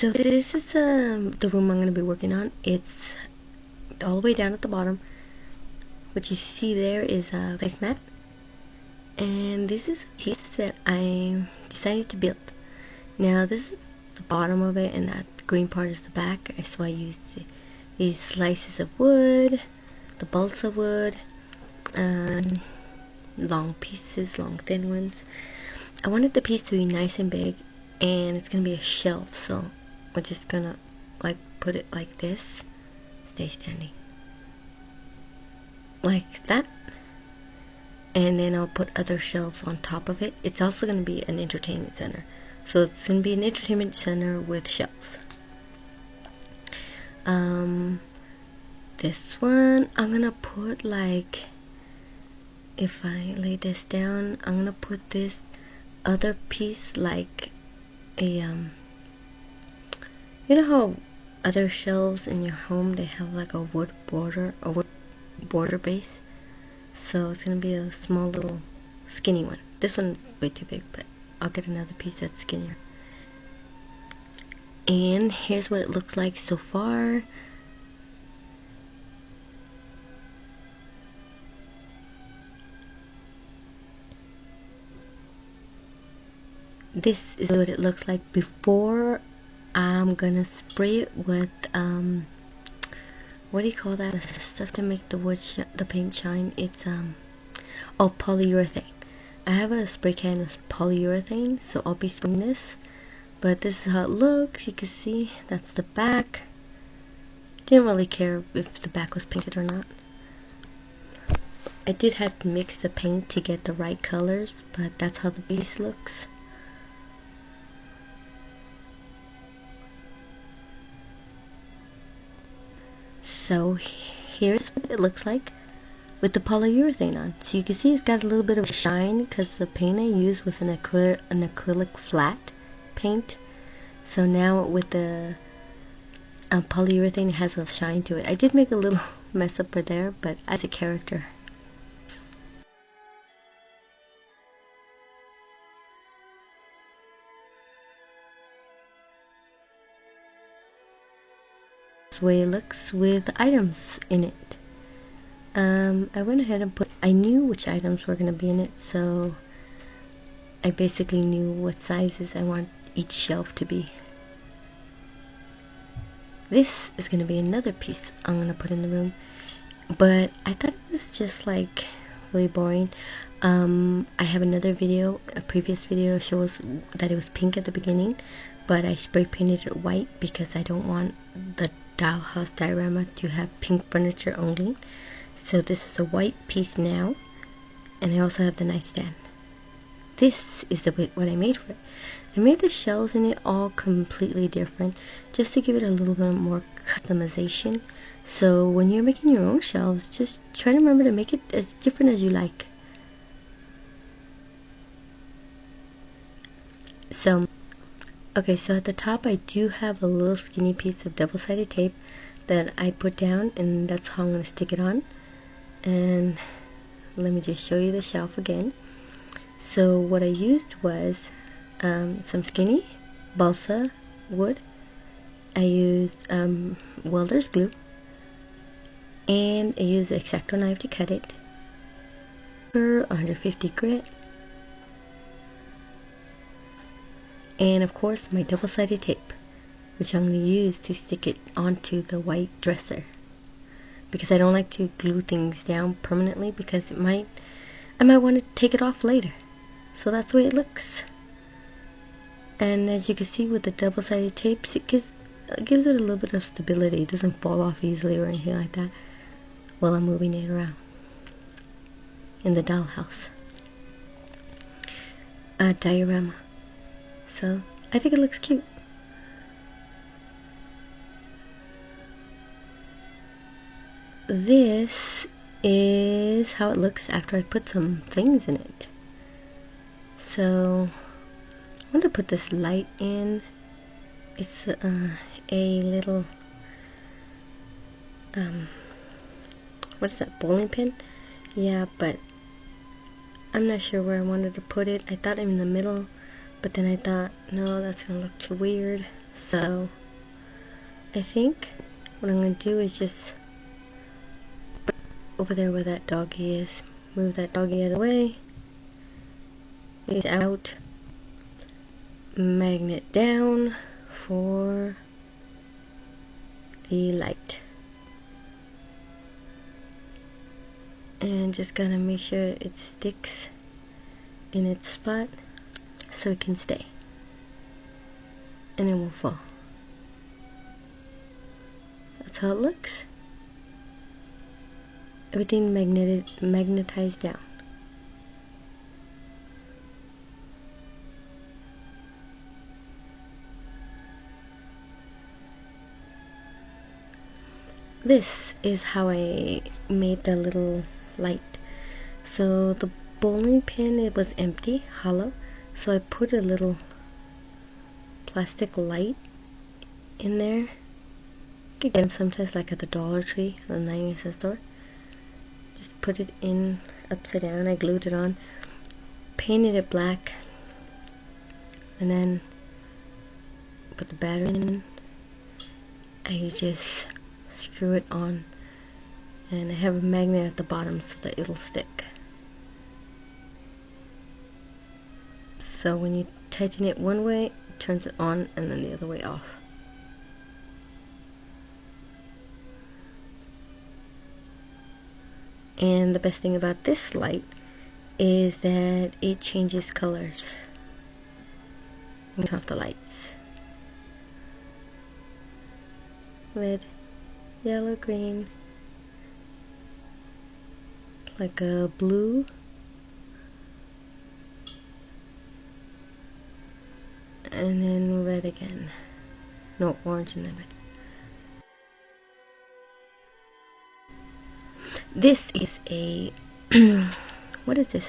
So this is the room I'm going to be working on. It's all the way down at the bottom. What you see there is a placemat. And this is a piece that I decided to build. Now this is the bottom of it, and that green part is the back. So I used these slices of wood, the balsa wood, long pieces, long thin ones. I wanted the piece to be nice and big, and it's gonna be a shelf, so we're just gonna like put it like this. Stay standing like that, and then I'll put other shelves on top of it. It's also gonna be an entertainment center, so it's gonna be an entertainment center with shelves. This one I'm gonna put, like, if I lay this down, I'm gonna put this other piece like a you know how other shelves in your home, they have like a wood border, a wood border base? So it's gonna be a small little skinny one. This one's way too big, but I'll get another piece that's skinnier. And here's what it looks like so far. This is what it looks like before. I'm gonna spray it with what do you call that stuff to make the wood the paint shine? It's oh, polyurethane. I have a spray can of polyurethane, so I'll be spraying this. But this is how it looks. You can see that's the back. Didn't really care if the back was painted or not. I did have to mix the paint to get the right colors, but that's how the base looks. So here's what it looks like with the polyurethane on. So you can see it's got a little bit of shine because the paint I used was an acrylic flat paint. So now with the polyurethane, it has a shine to it. I did make a little mess up right there, but as a character. The way it looks with items in it. I went ahead and I knew which items were going to be in it, so I basically knew what sizes I want each shelf to be. This is going to be another piece I'm going to put in the room, but I thought it was just like really boring. I have another video, a previous video shows that it was pink at the beginning, but I spray painted it white because I don't want the dollhouse diorama to have pink furniture only. So this is a white piece now, and I also have the nightstand. This is what I made for it. I made the shelves in it all completely different, just to give it a little bit more customization. So when you're making your own shelves, just try to remember to make it as different as you like. So, okay, so at the top I do have a little skinny piece of double-sided tape that I put down, and that's how I'm going to stick it on. And let me just show you the shelf again. So what I used was some skinny balsa wood. I used welder's glue, and I used an X-Acto knife to cut it. 150 grit, and of course my double-sided tape, which I'm going to use to stick it onto the white dresser, because I don't like to glue things down permanently, because I might want to take it off later. So that's the way it looks. And as you can see with the double-sided tapes, it gives it a little bit of stability. It doesn't fall off easily or anything like that while I'm moving it around in the dollhouse diorama. So I think it looks cute. This is how it looks after I put some things in it. So I'm going to put this light in. It's a little what is that, bowling pin? Yeah, but I'm not sure where I wanted to put it. I thought in the middle, but then I thought, no, that's gonna look too weird. So I think what I'm going to do is just over there where that doggy is, move that doggy out of the way, face out, magnet down for the light, and just gotta make sure it sticks in its spot so it can stay and it won't fall. That's how it looks. Everything magnetized down. This is how I made the little light. So the bowling pin, it was empty, hollow, so I put a little plastic light in there. You can get them sometimes like at the Dollar Tree or the 99-cent store. Just put it in upside down. I glued it on, painted it black, and then put the battery in. I just screw it on, and I have a magnet at the bottom so that it'll stick. So when you tighten it one way, it turns it on, and then the other way off. And the best thing about this light is that it changes colors. You turn off the lights. Red, yellow, green, like a blue, and then red again. No, orange and then red. This is a what is this?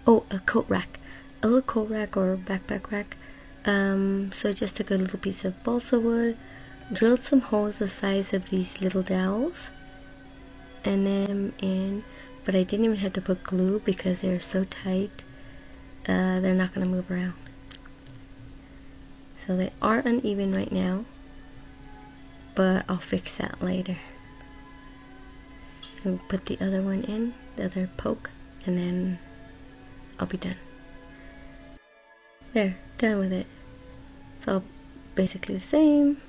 Oh, a coat rack, a little coat rack or backpack rack. So I just took a little piece of balsa wood, drilled some holes the size of these little dowels, and then in. But I didn't even have to put glue because they're so tight. They're not gonna move around. So they are uneven right now, but I'll fix that later. I'll put the other one in, the other poke, and then I'll be done. There, done with it. It's all basically the same,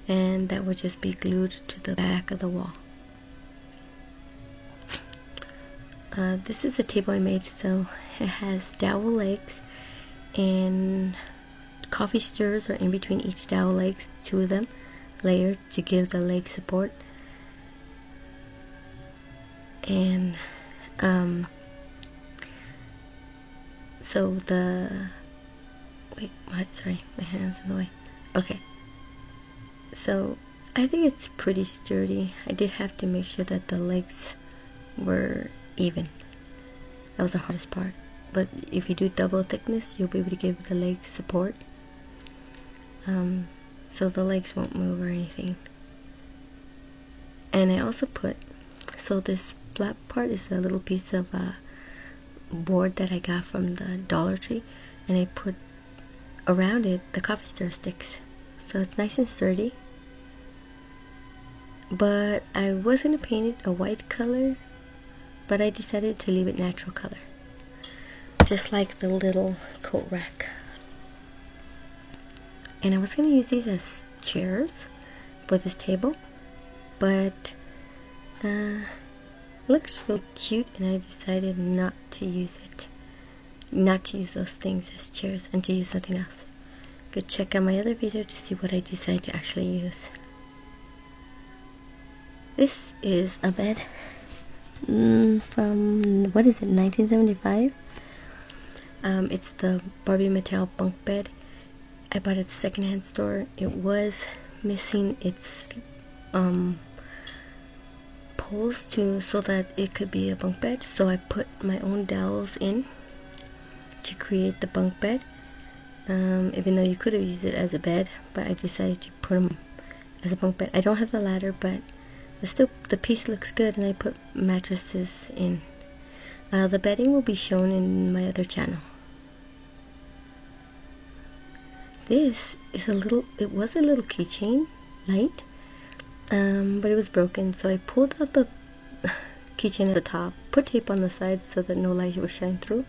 and that would just be glued to the back of the wall. This is the table I made, so it has dowel legs, and coffee stirrers are in between each dowel legs, 2 of them layered to give the leg support. And so the sorry, my hand's in the way. Okay, so I think it's pretty sturdy. I did have to make sure that the legs were even. That was the hardest part, but if you do double thickness, you'll be able to give the legs support, so the legs won't move or anything. And I also put, so this black part is a little piece of board that I got from the Dollar Tree, and I put around it the coffee stir sticks, so it's nice and sturdy. But I was going to paint it a white color, but I decided to leave it natural color, just like the little coat rack. And I was going to use these as chairs for this table, but it looks really cute, and I decided not to use it, not to use those things as chairs, and to use something else. Go check out my other video to see what I decide to actually use. This is a bed from, what is it, 1975? It's the Barbie Mattel bunk bed. I bought it at the secondhand store. It was missing its poles so that it could be a bunk bed, so I put my own dowels in to create the bunk bed, even though you could have used it as a bed, but I decided to put them as a bunk bed. I don't have the ladder, but still the piece looks good, and I put mattresses in. The bedding will be shown in my other channel. this is it was a little keychain light, but it was broken, so I pulled out the keychain at the top, put tape on the side so that no light would shine through,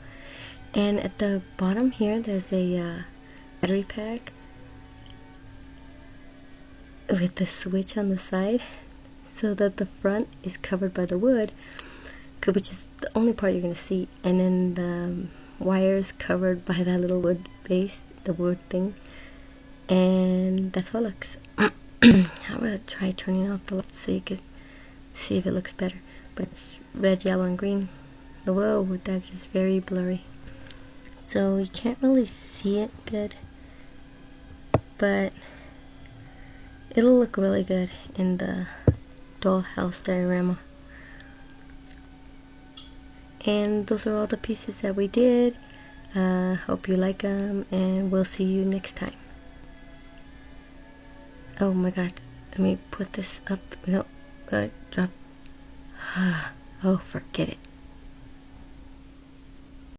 and at the bottom here there's a battery pack with the switch on the side so that the front is covered by the wood, which is the only part you're going to see, and then the wires covered by that little wood base, the wood thing, and that's how it looks. I'm going to try turning off the lights so you can see if it looks better, but it's red, yellow, and green. Whoa, that is very blurry, so you can't really see it good, but it'll look really good in the dollhouse diorama. And those are all the pieces that we did. Hope you like them, and we'll see you next time. Oh my god, let me put this up. No, drop. Oh, forget it.